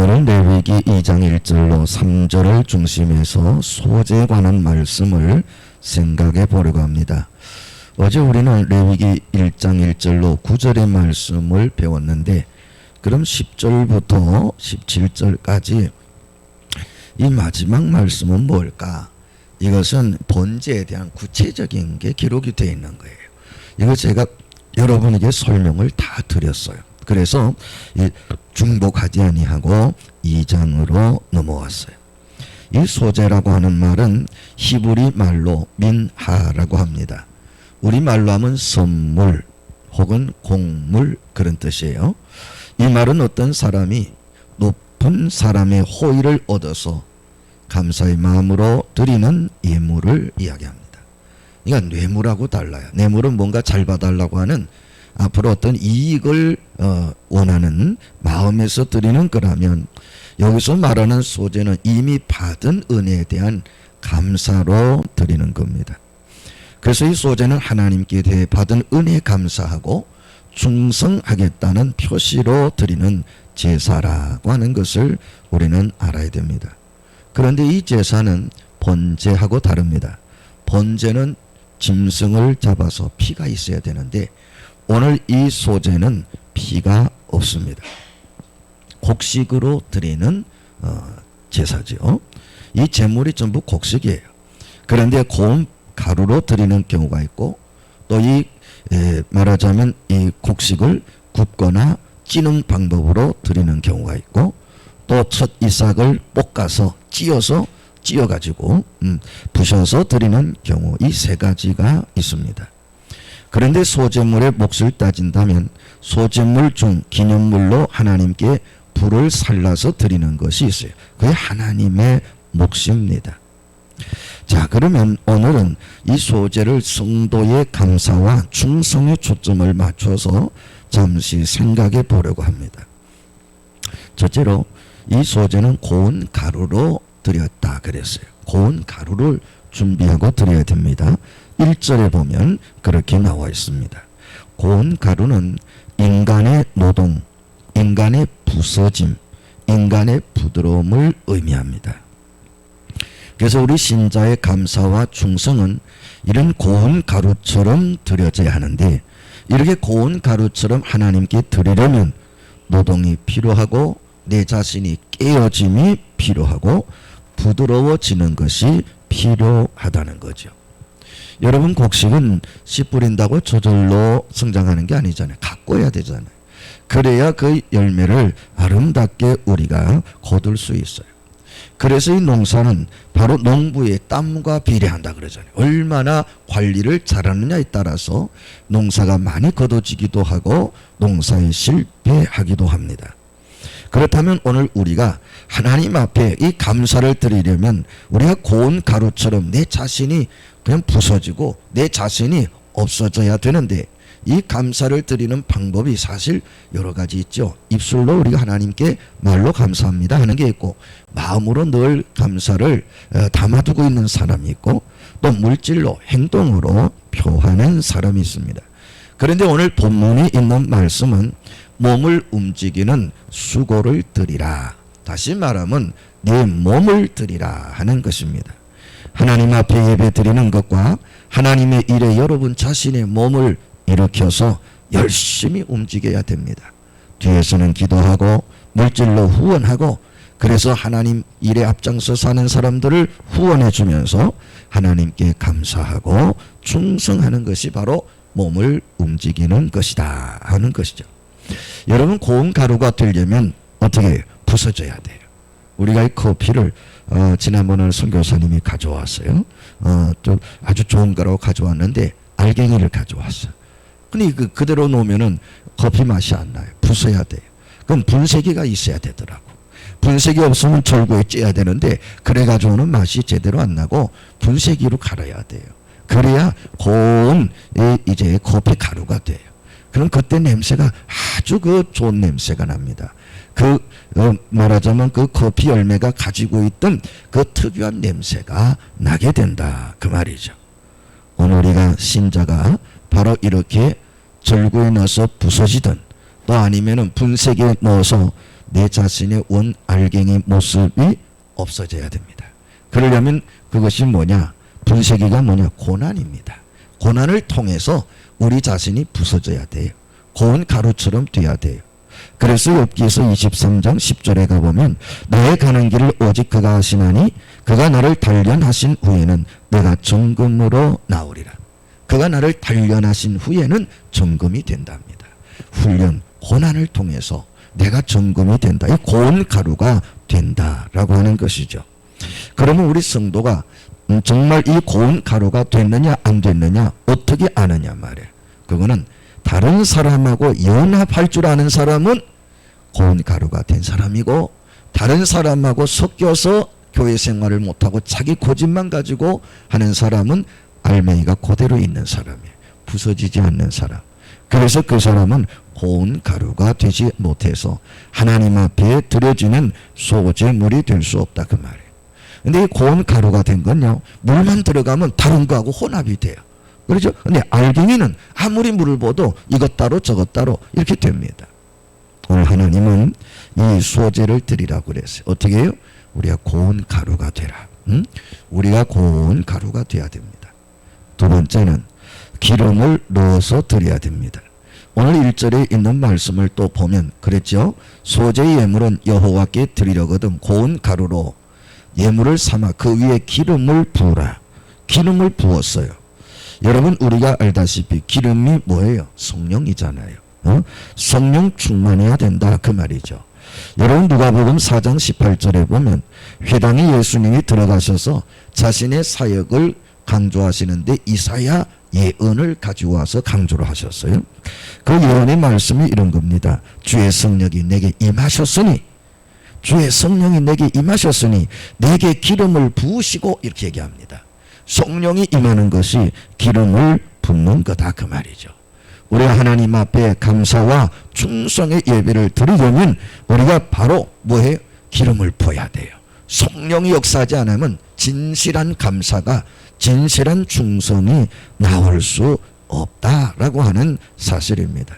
오늘은 레위기 2장 1절로 3절을 중심해서 소재에 관한 말씀을 생각해 보려고 합니다. 어제 우리는 레위기 1장 1절로 9절의 말씀을 배웠는데, 그럼 10절부터 17절까지 이 마지막 말씀은 뭘까? 이것은 번제에 대한 구체적인 게 기록이 되어 있는 거예요. 이거 제가 여러분에게 설명을 다 드렸어요. 그래서 중복하지 아니하고 2장으로 넘어왔어요. 이 소재라고 하는 말은 히브리 말로 민하라고 합니다. 우리 말로 하면 선물 혹은 공물, 그런 뜻이에요. 이 말은 어떤 사람이 높은 사람의 호의를 얻어서 감사의 마음으로 드리는 예물을 이야기합니다. 그러니까 뇌물하고 달라요. 뇌물은 뭔가 잘 봐달라고 하는, 앞으로 어떤 이익을 원하는 마음에서 드리는 거라면, 여기서 말하는 소재는 이미 받은 은혜에 대한 감사로 드리는 겁니다. 그래서 이 소재는 하나님께 대해 받은 은혜에 감사하고 충성하겠다는 표시로 드리는 제사라고 하는 것을 우리는 알아야 됩니다. 그런데 이 제사는 번제하고 다릅니다. 번제는 짐승을 잡아서 피가 있어야 되는데, 오늘 이 소제는 피가 없습니다. 곡식으로 드리는 제사죠. 이 제물이 전부 곡식이에요. 그런데 고운 가루로 드리는 경우가 있고, 또 이 말하자면 이 곡식을 굽거나 찌는 방법으로 드리는 경우가 있고, 또 첫 이삭을 볶아서 찌어가지고 부셔서 드리는 경우, 이 세 가지가 있습니다. 그런데 소제물의 몫을 따진다면 소제물 중 기념물로 하나님께 불을 살라서 드리는 것이 있어요. 그게 하나님의 몫입니다. 자, 그러면 오늘은 이 소제를 성도의 감사와 충성에 초점을 맞춰서 잠시 생각해 보려고 합니다. 첫째로 이 소제는 고운 가루로 드렸다 그랬어요. 고운 가루를 준비하고 드려야 됩니다. 1절에 보면 그렇게 나와 있습니다. 고운 가루는 인간의 노동, 인간의 부서짐, 인간의 부드러움을 의미합니다. 그래서 우리 신자의 감사와 충성은 이런 고운 가루처럼 드려져야 하는데, 이렇게 고운 가루처럼 하나님께 드리려면 노동이 필요하고 내 자신이 깨어짐이 필요하고 부드러워지는 것이 필요하다는 거죠. 여러분, 곡식은 씨 뿌린다고 저절로 성장하는 게 아니잖아요. 가꿔야 되잖아요. 그래야 그 열매를 아름답게 우리가 거둘 수 있어요. 그래서 이 농사는 바로 농부의 땀과 비례한다 그러잖아요. 얼마나 관리를 잘하느냐에 따라서 농사가 많이 거둬지기도 하고 농사에 실패하기도 합니다. 그렇다면 오늘 우리가 하나님 앞에 이 감사를 드리려면 우리가 고운 가루처럼 내 자신이 그냥 부서지고 내 자신이 없어져야 되는데, 이 감사를 드리는 방법이 사실 여러 가지 있죠. 입술로 우리가 하나님께 말로 감사합니다 하는 게 있고, 마음으로 늘 감사를 담아두고 있는 사람이 있고, 또 물질로 행동으로 표하는 사람이 있습니다. 그런데 오늘 본문에 있는 말씀은 몸을 움직이는 수고를 드리라, 다시 말하면 내 몸을 드리라 하는 것입니다. 하나님 앞에 예배 드리는 것과 하나님의 일에 여러분 자신의 몸을 일으켜서 열심히 움직여야 됩니다. 뒤에서는 기도하고 물질로 후원하고, 그래서 하나님 일에 앞장서 사는 사람들을 후원해 주면서 하나님께 감사하고 충성하는 것이 바로 몸을 움직이는 것이다 하는 것이죠. 여러분, 고운 가루가 되려면 어떻게 해요? 부서져야 돼요. 우리가 이 커피를 지난번에 선교사님이 가져왔어요. 좀 아주 좋은 거라고 가져왔는데 알갱이를 가져왔어요. 근데 그대로 놓으면은 커피 맛이 안 나요. 부숴야 돼요. 그럼 분쇄기가 있어야 되더라고. 분쇄기 없으면 절구에 쪄야 되는데, 그래 가지고는 맛이 제대로 안 나고 분쇄기로 갈아야 돼요. 그래야 고운 이제 커피 가루가 돼요. 그럼 그때 냄새가 아주 좋은 냄새가 납니다. 말하자면 그 커피 열매가 가지고 있던 그 특유한 냄새가 나게 된다, 그 말이죠. 오늘 우리가 신자가 바로 이렇게 절구에 넣어서 부서지든, 또 아니면은 분쇄기에 넣어서 내 자신의 원 알갱이 모습이 없어져야 됩니다. 그러려면 그것이 뭐냐? 분쇄기가 뭐냐? 고난입니다. 고난을 통해서 우리 자신이 부서져야 돼요. 고운 가루처럼 돼야 돼요. 그래서 욥기에서 23장 10절에 가보면 나의 가는 길을 오직 그가 하시나니 그가 나를 단련하신 후에는 내가 정금으로 나오리라. 그가 나를 단련하신 후에는 정금이 된답니다. 훈련, 고난을 통해서 내가 정금이 된다. 이 고운 가루가 된다라고 하는 것이죠. 그러면 우리 성도가 정말 이 고운 가루가 됐느냐 안 됐느냐 어떻게 아느냐 말이에요. 그거는 다른 사람하고 연합할 줄 아는 사람은 고운 가루가 된 사람이고, 다른 사람하고 섞여서 교회 생활을 못하고 자기 고집만 가지고 하는 사람은 알맹이가 그대로 있는 사람이에요. 부서지지 않는 사람. 그래서 그 사람은 고운 가루가 되지 못해서 하나님 앞에 드려지는 소재물이 될 수 없다 그 말이에요. 근데 이 고운 가루가 된 건요, 물만 들어가면 다른 거하고 혼합이 돼요. 그렇죠? 근데 알갱이는 아무리 물을 부어도 이것 따로 저것 따로 이렇게 됩니다. 오늘 하나님은 이 소재를 드리라고 그랬어요. 어떻게 해요? 우리가 고운 가루가 되라. 우리가 고운 가루가 돼야 됩니다. 두 번째는 기름을 넣어서 드려야 됩니다. 오늘 1절에 있는 말씀을 또 보면 그랬죠. 소재의 예물은 여호와께 드리려거든 고운 가루로 예물을 삼아 그 위에 기름을 부으라. 기름을 부었어요. 여러분 우리가 알다시피 기름이 뭐예요? 성령이잖아요. 성령 충만해야 된다 그 말이죠. 여러분 누가복음 4장 18절에 보면 회당에 예수님이 들어가셔서 자신의 사역을 강조하시는데 이사야 예언을 가지고 와서 강조를 하셨어요. 그 예언의 말씀이 이런 겁니다. 주의 성령이 내게 임하셨으니, 주의 성령이 내게 임하셨으니 내게 기름을 부으시고, 이렇게 얘기합니다. 성령이 임하는 것이 기름을 붓는 거다 그 말이죠. 우리가 하나님 앞에 감사와 충성의 예배를 드리려면 우리가 바로 뭐해요? 기름을 부어야 돼요. 성령이 역사하지 않으면 진실한 감사가, 진실한 충성이 나올 수 없다라고 하는 사실입니다.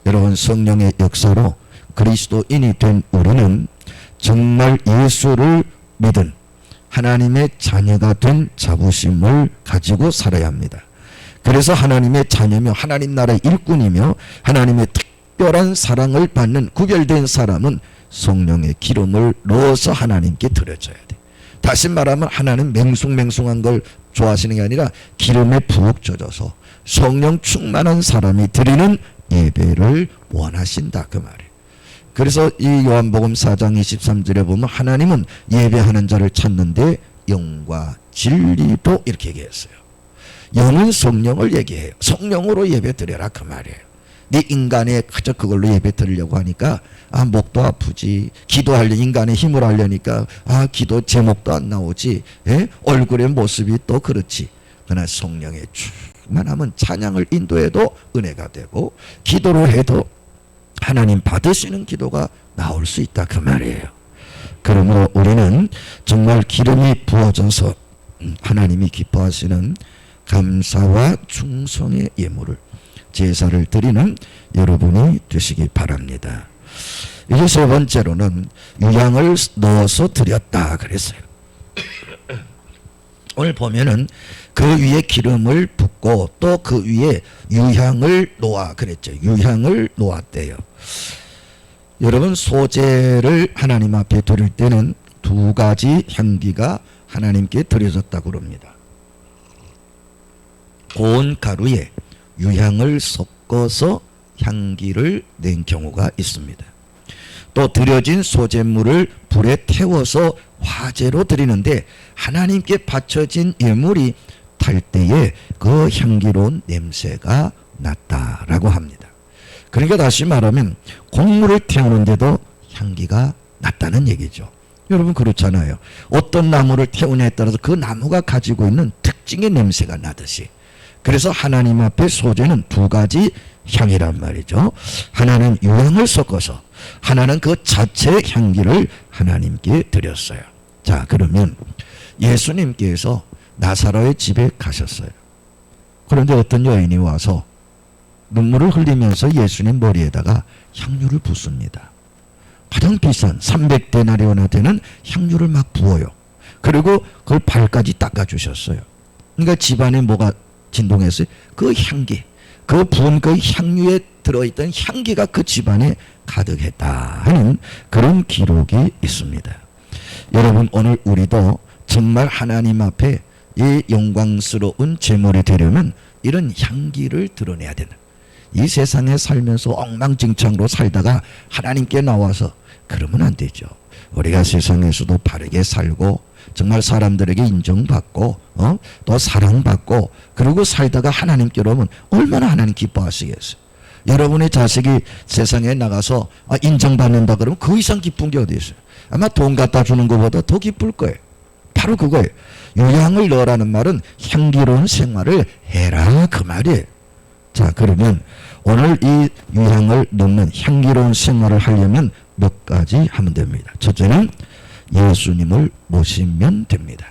여러분 성령의 역사로 그리스도인이 된 우리는 정말 예수를 믿은 하나님의 자녀가 된 자부심을 가지고 살아야 합니다. 그래서 하나님의 자녀며 하나님 나라의 일꾼이며 하나님의 특별한 사랑을 받는 구별된 사람은 성령의 기름을 넣어서 하나님께 드려줘야 돼. 다시 말하면 하나님 맹숭맹숭한 걸 좋아하시는 게 아니라 기름에 푹 젖어서 성령 충만한 사람이 드리는 예배를 원하신다 그 말이에요. 그래서 이 요한복음 4장 23절에 보면 하나님은 예배하는 자를 찾는데 영과 진리도 이렇게 얘기했어요. 영은 성령을 얘기해요. 성령으로 예배 드려라 그 말이에요. 네 인간에 그저 그걸로 예배 드리려고 하니까 목도 아프지, 기도하려 인간의 힘을 하려니까 기도 제목도 안 나오지, 얼굴의 모습이 또 그렇지. 그러나 성령의 충만하면 찬양을 인도해도 은혜가 되고 기도를 해도 하나님 받으시는 기도가 나올 수 있다 그 말이에요. 그러므로 우리는 정말 기름이 부어져서 하나님이 기뻐하시는 감사와 충성의 예물을, 제사를 드리는 여러분이 되시기 바랍니다. 이제 세 번째로는 유향을 넣어서 드렸다 그랬어요. 오늘 보면은 그 위에 기름을 붓고 또 그 위에 유향을 놓아 그랬죠. 유향을 놓았대요. 여러분 소재를 하나님 앞에 드릴 때는 두 가지 향기가 하나님께 드려졌다고 그럽니다. 고운 가루에 유향을 섞어서 향기를 낸 경우가 있습니다. 또 드려진 소재물을 불에 태워서 화제로 드리는데 하나님께 바쳐진 예물이 탈 때에 그 향기로운 냄새가 났다라고 합니다. 그러니까 다시 말하면 곡물을 태우는데도 향기가 났다는 얘기죠. 여러분 그렇잖아요. 어떤 나무를 태우냐에 따라서 그 나무가 가지고 있는 특징의 냄새가 나듯이, 그래서 하나님 앞에 소재는 두 가지 향이란 말이죠. 하나는 유향을 섞어서, 하나는 그 자체의 향기를 하나님께 드렸어요. 자, 그러면 예수님께서 나사로의 집에 가셨어요. 그런데 어떤 여인이 와서 눈물을 흘리면서 예수님 머리에다가 향유를 붓습니다. 가장 비싼 300데나리오나 되는 향유를 막 부어요. 그리고 그걸 발까지 닦아주셨어요. 그러니까 집안에 뭐가 진동했어요? 그 향기, 그 부은 그 향유에 들어있던 향기가 그 집안에 가득했다 하는 그런 기록이 있습니다. 여러분, 오늘 우리도 정말 하나님 앞에 이 영광스러운 제물이 되려면 이런 향기를 드러내야 된다. 이 세상에 살면서 엉망진창으로 살다가 하나님께 나와서 그러면 안 되죠. 우리가 세상에서도 바르게 살고 정말 사람들에게 인정받고 또 사랑받고 그러고 살다가 하나님께로 오면 얼마나 하나님 기뻐하시겠어요. 여러분의 자식이 세상에 나가서 인정받는다 그러면 그 이상 기쁜 게 어디 있어요. 아마 돈 갖다 주는 것보다 더 기쁠 거예요. 바로 그거예요. 유향을 넣으라는 말은 향기로운 생활을 해라 그 말이에요. 자, 그러면 오늘 이 유향을 넣는 향기로운 생활을 하려면 몇 가지 하면 됩니다. 첫째는 예수님을 모시면 됩니다.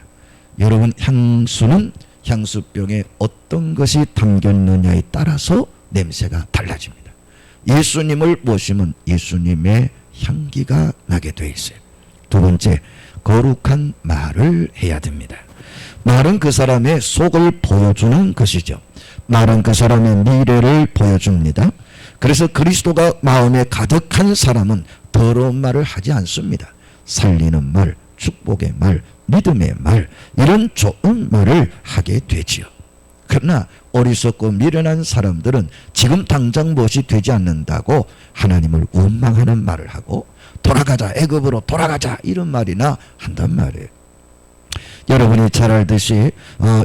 여러분, 향수는 향수병에 어떤 것이 담겼느냐에 따라서 냄새가 달라집니다. 예수님을 모시면 예수님의 향기가 나게 돼 있어요. 두 번째, 거룩한 말을 해야 됩니다. 말은 그 사람의 속을 보여주는 것이죠. 말은 그 사람의 미래를 보여줍니다. 그래서 그리스도가 마음에 가득한 사람은 더러운 말을 하지 않습니다. 살리는 말, 축복의 말, 믿음의 말, 이런 좋은 말을 하게 되지요. 그러나 어리석고 미련한 사람들은 지금 당장 무엇이 되지 않는다고 하나님을 원망하는 말을 하고 돌아가자, 애굽으로 돌아가자 이런 말이나 한단 말이에요. 여러분이 잘 알듯이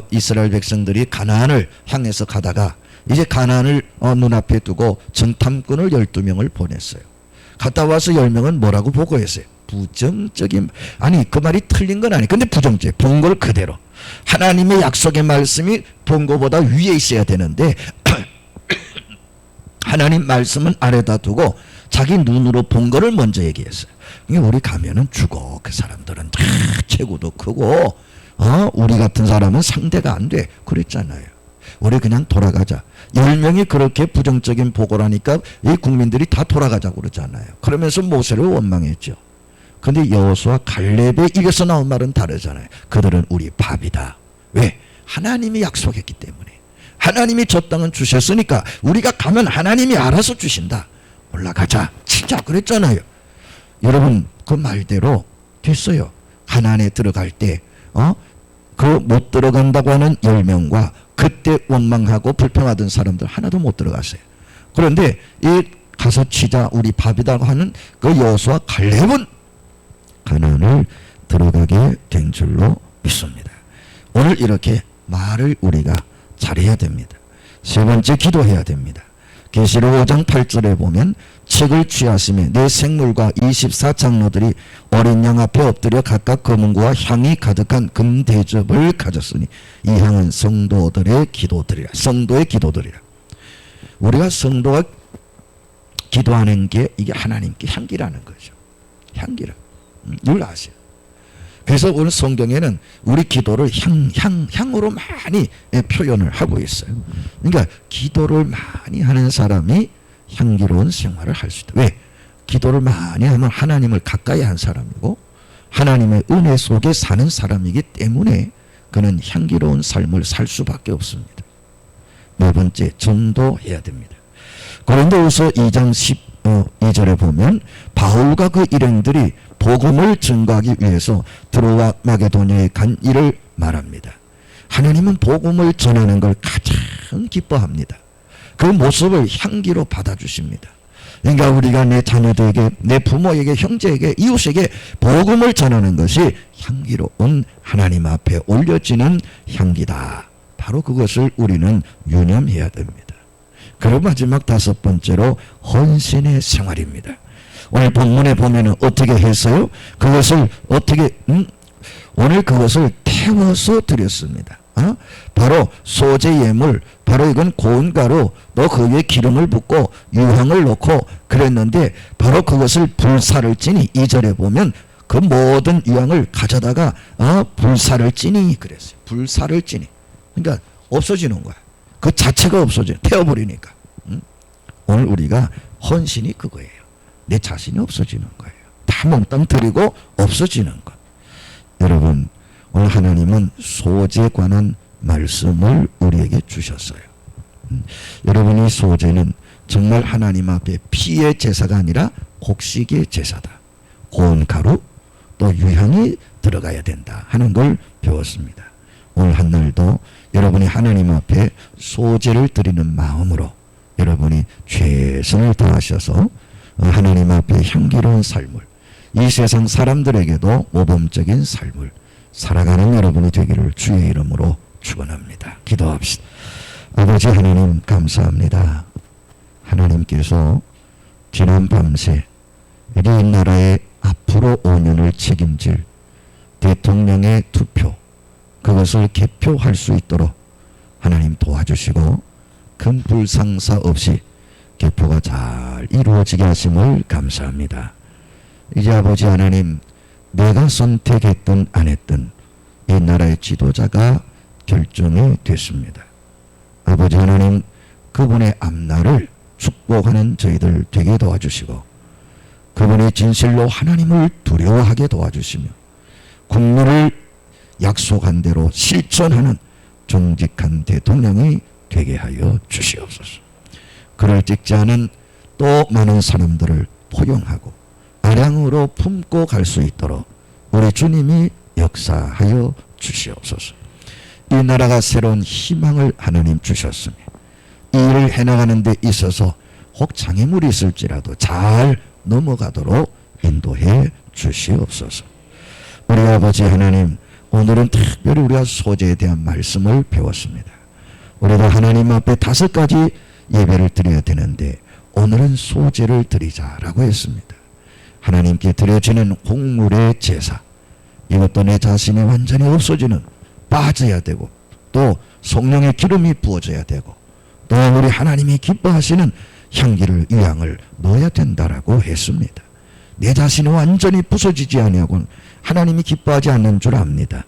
이스라엘 백성들이 가나안을 향해서 가다가 이제 가나안을 눈앞에 두고 정탐꾼을 12명을 보냈어요. 갔다 와서 10명은 뭐라고 보고했어요? 부정적인, 아니 그 말이 틀린 건 아니, 근데 부정적, 본 걸 그대로. 하나님의 약속의 말씀이 본 거보다 위에 있어야 되는데 하나님 말씀은 아래다 두고 자기 눈으로 본 거를 먼저 얘기했어요. 우리 가면은 죽어. 그 사람들은 다 체구도 크고 우리 같은 사람은 상대가 안 돼. 그랬잖아요. 우리 그냥 돌아가자. 10명이 그렇게 부정적인 보고를 하니까 이 국민들이 다 돌아가자고 그러잖아요. 그러면서 모세를 원망했죠. 근데 여호수아 갈렙에 이겨서 나온 말은 다르잖아요. 그들은 우리 밥이다. 왜? 하나님이 약속했기 때문에. 하나님이 저 땅은 주셨으니까 우리가 가면 하나님이 알아서 주신다. 올라가자, 치자 그랬잖아요. 여러분, 그 말대로 됐어요. 가나안에 들어갈 때 그 못 들어간다고 하는 10명과 그때 원망하고 불평하던 사람들 하나도 못 들어갔어요. 그런데 이 가서 치자 우리 밥이라고 하는 그 여호수아 갈렙은 가나안을 들어가게 된 줄로 믿습니다. 오늘 이렇게 말을 우리가 잘해야 됩니다. 세 번째, 기도해야 됩니다. 계시록 5장 8절에 보면 책을 취하심에 내 생물과 24장로들이 어린 양 앞에 엎드려 각각 검은고와 향이 가득한 금대접을 가졌으니 이 향은 성도들의 기도들이라. 성도의 기도들이라. 우리가 성도가 기도하는 게 이게 하나님께 향기라는 거죠. 향기라. 이걸 아세요. 그래서 오늘 성경에는 우리 기도를 향으로 많이 표현을 하고 있어요. 그러니까 기도를 많이 하는 사람이 향기로운 생활을 할 수 있다. 왜? 기도를 많이 하면 하나님을 가까이 한 사람이고 하나님의 은혜 속에 사는 사람이기 때문에 그는 향기로운 삶을 살 수밖에 없습니다. 네 번째, 전도해야 됩니다. 고린도후서 2장 12절에 보면 바울과 그 일행들이 복음을 증거하기 위해서 드로아 마게도냐에 간 일을 말합니다. 하나님은 복음을 전하는 걸 가장 기뻐합니다. 그 모습을 향기로 받아주십니다. 그러니까 우리가 내 자녀들에게, 내 부모에게, 형제에게, 이웃에게 복음을 전하는 것이 향기로운 하나님 앞에 올려지는 향기다. 바로 그것을 우리는 유념해야 됩니다. 그리고 마지막 다섯 번째로 헌신의 생활입니다. 오늘 본문에 보면은 어떻게 했어요? 그것을 어떻게 오늘 그것을 태워서 드렸습니다. 바로 소재 예물, 바로 이건 고운 가루, 또 그 위에 기름을 붓고 유향을 넣고 그랬는데 바로 그것을 불사를 찌니 2절에 보면 그 모든 유향을 가져다가 불사를 찌니 그랬어요. 불사를 찌니. 그러니까 없어지는 거야. 그 자체가 없어져. 태워버리니까. 오늘 우리가 헌신이 그거예요. 내 자신이 없어지는 거예요. 다 몽땅 드리고 없어지는 것. 여러분, 오늘 하나님은 소재에 관한 말씀을 우리에게 주셨어요. 여러분이 소재는 정말 하나님 앞에 피의 제사가 아니라 곡식의 제사다. 고운 가루 또 유향이 들어가야 된다 하는 걸 배웠습니다. 오늘 한날도 여러분이 하나님 앞에 소재를 드리는 마음으로 여러분이 최선을 다하셔서 하나님 앞에 향기로운 삶을, 이 세상 사람들에게도 모범적인 삶을 살아가는 여러분이 되기를 주의 이름으로 축원합니다. 기도합시다. 아버지 하나님 감사합니다. 하나님께서 지난 밤새 이 나라의 앞으로 5년을 책임질 대통령의 투표, 그것을 개표할 수 있도록 하나님 도와주시고 큰 불상사 없이 개표가 잘 이루어지게 하심을 감사합니다. 이제 아버지 하나님, 내가 선택했든 안 했든 이 나라의 지도자가 결정이 됐습니다. 아버지 하나님, 그분의 앞날을 축복하는 저희들 되게 도와주시고 그분의 진실로 하나님을 두려워하게 도와주시며 국민을 약속한 대로 실천하는 정직한 대통령이 되게 하여 주시옵소서. 그를 찍지 않은 또 많은 사람들을 포용하고 아량으로 품고 갈 수 있도록 우리 주님이 역사하여 주시옵소서. 이 나라가 새로운 희망을 하나님 주셨으며 이 일을 해나가는 데 있어서 혹 장애물이 있을지라도 잘 넘어가도록 인도해 주시옵소서. 우리 아버지 하나님, 오늘은 특별히 우리가 소재에 대한 말씀을 배웠습니다. 우리가 하나님 앞에 5가지 예배를 드려야 되는데 오늘은 소재를 드리자라고 했습니다. 하나님께 드려지는 곡물의 제사, 이것도 내 자신이 완전히 없어지는, 빠져야 되고 또 성령의 기름이 부어져야 되고 또 우리 하나님이 기뻐하시는 향기를, 유향을 넣어야 된다라고 했습니다. 내 자신이 완전히 부서지지 아니하고는 하나님이 기뻐하지 않는 줄 압니다.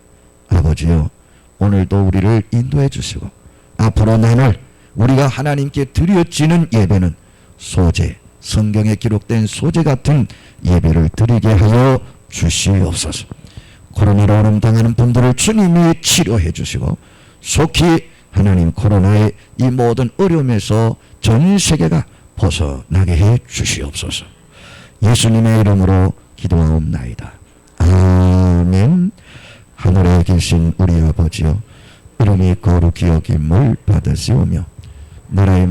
아버지요, 오늘도 우리를 인도해 주시고 앞으로 나날 우리가 하나님께 드려지는 예배는 소재, 성경에 기록된 소재 같은 예배를 드리게 하여 주시옵소서. 코로나로 어려움당하는 분들을 주님이 치료해 주시고 속히 하나님 코로나의 이 모든 어려움에서 전 세계가 벗어나게 해 주시옵소서. 예수님의 이름으로 기도하옵나이다. 아멘. 하늘에 계신 우리 아버지여, 이름이 거룩히 여김을 받으시오며 나라의